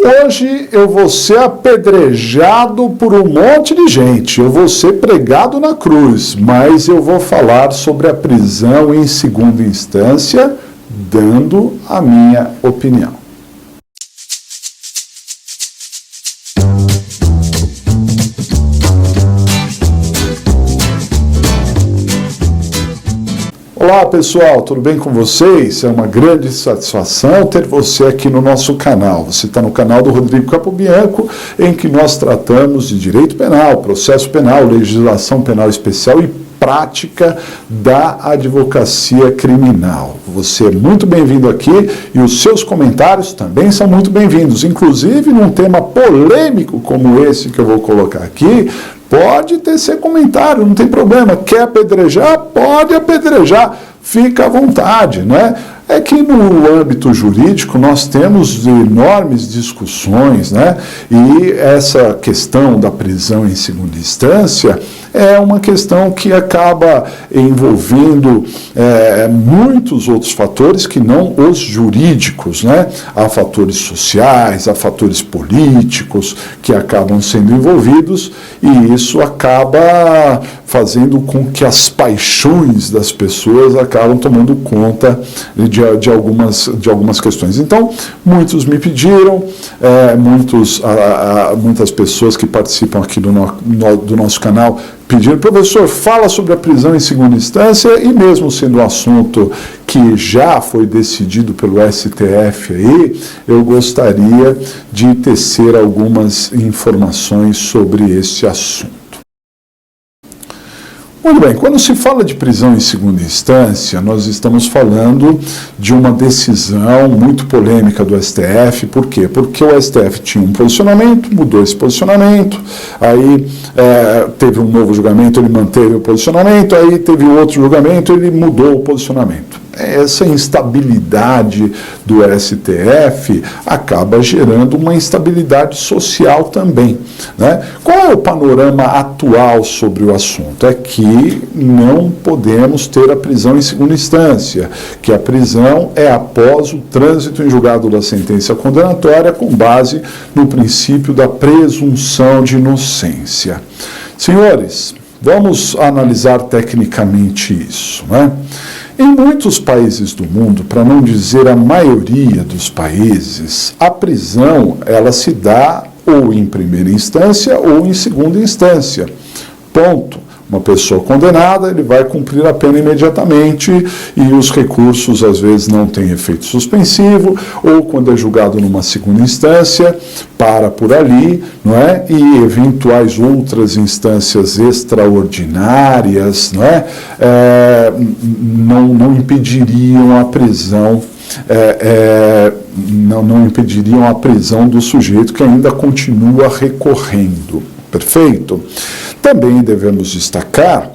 Hoje eu vou ser apedrejado por um monte de gente, eu vou ser pregado na cruz, mas eu vou falar sobre a prisão em segunda instância, dando a minha opinião. Olá pessoal, tudo bem com vocês? É uma grande satisfação ter você aqui no nosso canal. Você está no canal do Rodrigo Capobianco, em que nós tratamos de direito penal, processo penal, legislação penal especial e prática da advocacia criminal. Você é muito bem-vindo aqui e os seus comentários também são muito bem-vindos. Inclusive, num tema polêmico como esse que eu vou colocar aqui, pode ter seu comentário, não tem problema. Quer apedrejar? Pode apedrejar. Fica à vontade, né? É que no âmbito jurídico nós temos enormes discussões, né? E essa questão da prisão em segunda instância é uma questão que acaba envolvendo muitos outros fatores que não os jurídicos, né? Há fatores sociais, há fatores políticos que acabam sendo envolvidos e isso acaba fazendo com que as paixões das pessoas acabam tomando conta de algumas questões. Então, muitos me pediram, muitas pessoas que participam aqui do nosso canal pediram, professor, fala sobre a prisão em segunda instância, e mesmo sendo um assunto que já foi decidido pelo STF aí, eu gostaria de tecer algumas informações sobre esse assunto. Muito bem, quando se fala de prisão em segunda instância, nós estamos falando de uma decisão muito polêmica do STF. Por quê? Porque o STF tinha um posicionamento, mudou esse posicionamento, aí teve um novo julgamento, ele manteve o posicionamento, aí teve outro julgamento, ele mudou o posicionamento. Essa instabilidade do STF acaba gerando uma instabilidade social também, né? Qual é o panorama atual sobre o assunto? É que não podemos ter a prisão em segunda instância, que a prisão é após o trânsito em julgado da sentença condenatória com base no princípio da presunção de inocência. Senhores, vamos analisar tecnicamente isso, né? Em muitos países do mundo, para não dizer a maioria dos países, a prisão ela se dá ou em primeira instância ou em segunda instância. Ponto. Uma pessoa condenada, ele vai cumprir a pena imediatamente e os recursos às vezes não têm efeito suspensivo, ou quando é julgado numa segunda instância, para por ali, não é? E eventuais outras instâncias extraordinárias, não é? Não impediriam a prisão, não impediriam a prisão do sujeito que ainda continua recorrendo. Perfeito? Também devemos destacar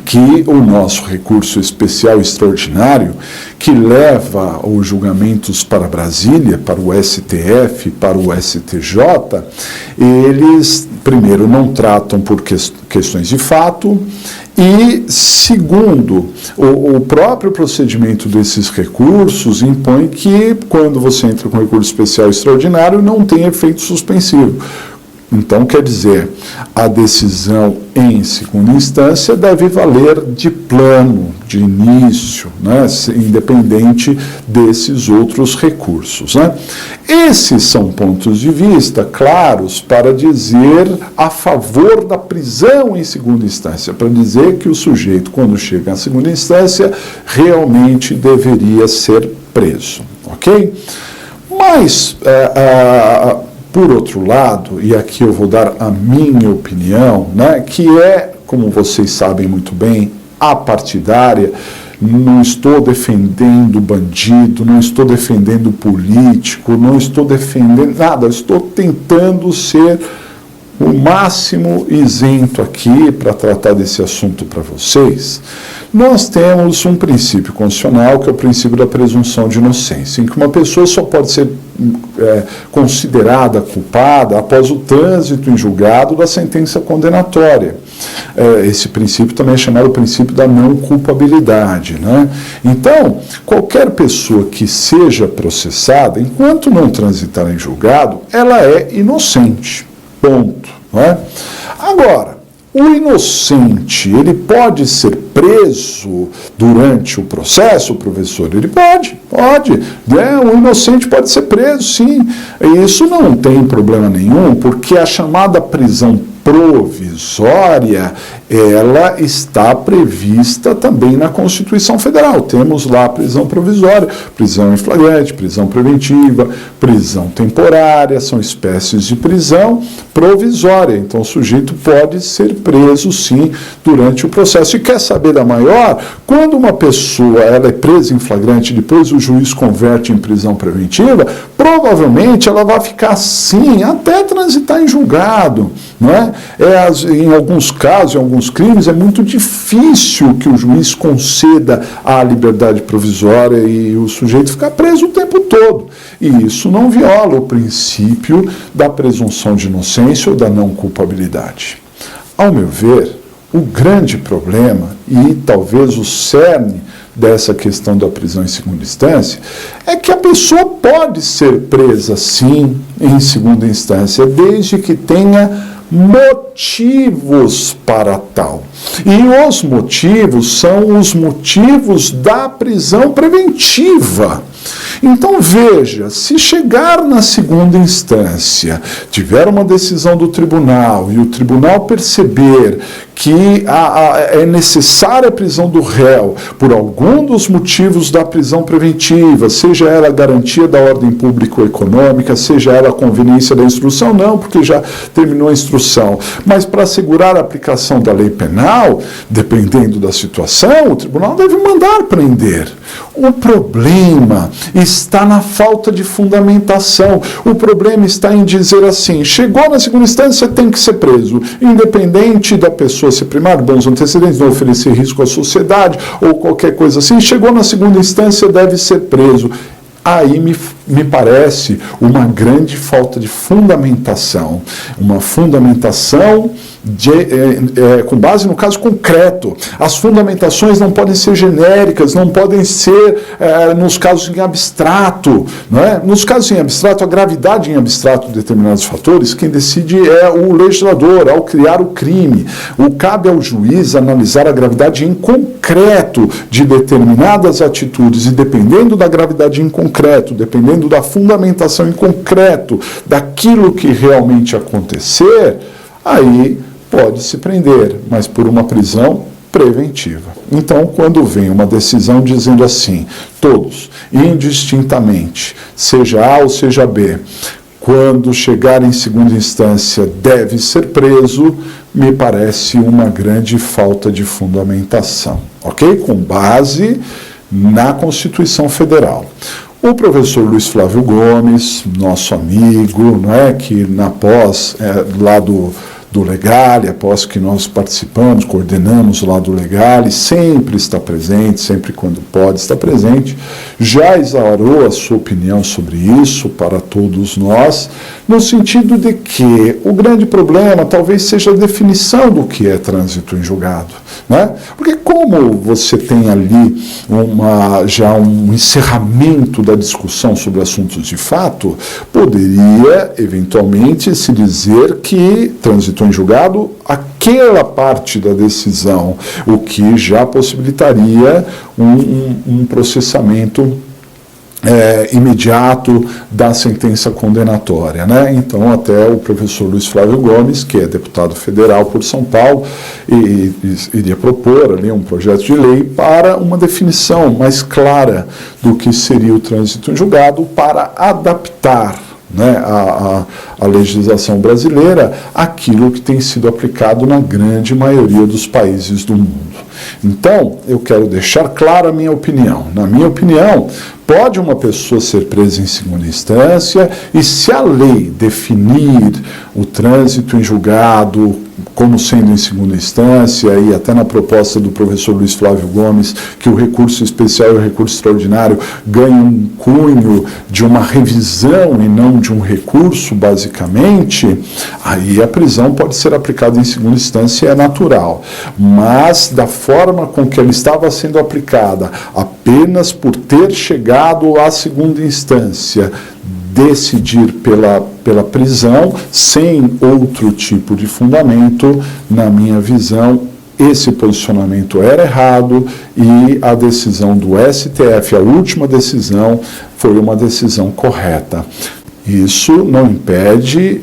que o nosso recurso especial extraordinário, que leva os julgamentos para Brasília, para o STF, para o STJ, eles, primeiro, não tratam por questões de fato, e, segundo, o próprio procedimento desses recursos impõe que, quando você entra com recurso especial extraordinário, não tem efeito suspensivo. Então, quer dizer, a decisão em segunda instância deve valer de plano, de início, né, independente desses outros recursos, né? Esses são pontos de vista claros para dizer a favor da prisão em segunda instância, para dizer que o sujeito, quando chega à segunda instância, realmente deveria ser preso, ok? Mas, por outro lado, e aqui eu vou dar a minha opinião, né, que é, como vocês sabem muito bem, apartidária, não estou defendendo bandido, não estou defendendo político, não estou defendendo nada, estou tentando ser o máximo isento aqui para tratar desse assunto para vocês, nós temos um princípio constitucional, que é o princípio da presunção de inocência, em que uma pessoa só pode ser considerada culpada após o trânsito em julgado da sentença condenatória. Esse princípio também é chamado princípio da não culpabilidade, né? Então, qualquer pessoa que seja processada, enquanto não transitar em julgado, ela é inocente. Ponto. Não é? Agora, o inocente, ele pode ser preso durante o processo, professor? Ele pode. O inocente pode ser preso, sim. E isso não tem problema nenhum, porque a chamada prisão provisória, ela está prevista também na Constituição Federal. Temos lá a prisão provisória, prisão em flagrante, prisão preventiva, prisão temporária, são espécies de prisão provisória. Então o sujeito pode ser preso, sim, durante o processo. E quer saber da maior? Quando uma pessoa ela é presa em flagrante, depois o juiz converte em prisão preventiva, provavelmente ela vai ficar sim até transitar em julgado, não é? Em alguns casos, em alguns crimes, é muito difícil que o juiz conceda a liberdade provisória e o sujeito ficar preso o tempo todo. E isso não viola o princípio da presunção de inocência ou da não culpabilidade. Ao meu ver, o grande problema, e talvez o cerne dessa questão da prisão em segunda instância, é que a pessoa pode ser presa, sim, em segunda instância, desde que tenha motivos para tal. E os motivos são os motivos da prisão preventiva. Então veja, se chegar na segunda instância, tiver uma decisão do tribunal e o tribunal perceber que é necessária a prisão do réu por algum dos motivos da prisão preventiva, seja ela a garantia da ordem pública ou econômica, seja ela a conveniência da instrução, não, porque já terminou a instrução, mas para assegurar a aplicação da lei penal, dependendo da situação, o tribunal deve mandar prender. O problema está na falta de fundamentação. O problema está em dizer assim, chegou na segunda instância, tem que ser preso, independente da pessoa ser primário, bons antecedentes, não oferecer risco à sociedade ou qualquer coisa assim, chegou na segunda instância, deve ser preso. Aí me parece uma grande falta de fundamentação, uma fundamentação com base no caso concreto. As fundamentações não podem ser genéricas, não podem ser nos casos em abstrato. Não é? Nos casos em abstrato, a gravidade em abstrato de determinados fatores, quem decide é o legislador, ao criar o crime. Cabe ao juiz analisar a gravidade em concreto de determinadas atitudes, e dependendo da gravidade em concreto, dependendo da fundamentação em concreto daquilo que realmente acontecer, aí pode se prender, mas por uma prisão preventiva. Então, quando vem uma decisão dizendo assim, todos, indistintamente, seja A ou seja B, quando chegar em segunda instância deve ser preso, me parece uma grande falta de fundamentação, ok? Com base na Constituição Federal. O professor Luiz Flávio Gomes, nosso amigo, não é, que na pós lá do Legale, após que nós participamos, coordenamos lá do Legale, sempre está presente, sempre quando pode está presente, já exarou a sua opinião sobre isso para todos nós, no sentido de que o grande problema talvez seja a definição do que é trânsito em julgado, né? Porque como você tem ali já um encerramento da discussão sobre assuntos de fato, poderia eventualmente se dizer que trânsito em julgado aquela parte da decisão, o que já possibilitaria um processamento imediato da sentença condenatória, né? Então, até o professor Luiz Flávio Gomes, que é deputado federal por São Paulo, iria propor ali um projeto de lei para uma definição mais clara do que seria o trânsito em julgado, para adaptar, né, a legislação brasileira àquilo que tem sido aplicado na grande maioria dos países do mundo. Então, eu quero deixar clara a minha opinião. Na minha opinião, Pode uma pessoa ser presa em segunda instância e, se a lei definir o trânsito em julgado como sendo em segunda instância, e até na proposta do professor Luiz Flávio Gomes, que o recurso especial e o recurso extraordinário ganham um cunho de uma revisão e não de um recurso, basicamente, aí a prisão pode ser aplicada em segunda instância, é natural. Mas, da forma com que ela estava sendo aplicada, apenas por ter chegado à segunda instância, decidir pela prisão, sem outro tipo de fundamento, na minha visão, esse posicionamento era errado e a decisão do STF, a última decisão, foi uma decisão correta. Isso não impede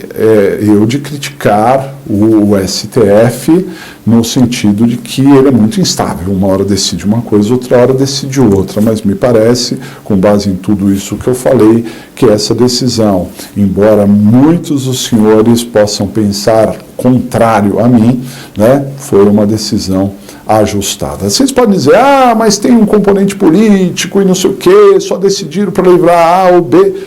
eu de criticar o STF no sentido de que ele é muito instável. Uma hora decide uma coisa, outra hora decide outra, mas me parece, com base em tudo isso que eu falei, que essa decisão, embora muitos dos senhores possam pensar contrário a mim, né, foi uma decisão ajustada. Vocês podem dizer, mas tem um componente político e não sei o quê, só decidiram para livrar A ou B.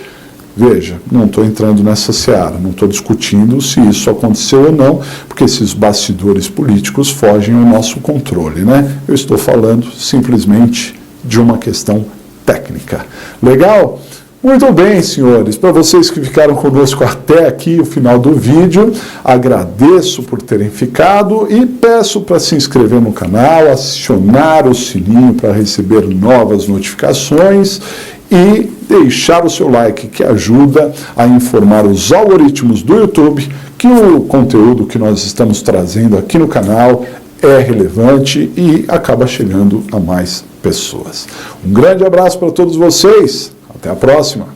Veja, não estou entrando nessa seara, não estou discutindo se isso aconteceu ou não, porque esses bastidores políticos fogem ao nosso controle, né? Eu estou falando simplesmente de uma questão técnica. Legal? Muito bem, senhores. Para vocês que ficaram conosco até aqui, o final do vídeo, agradeço por terem ficado e peço para se inscrever no canal, acionar o sininho para receber novas notificações e deixar o seu like, que ajuda a informar os algoritmos do YouTube que o conteúdo que nós estamos trazendo aqui no canal é relevante e acaba chegando a mais pessoas. Um grande abraço para todos vocês, até a próxima!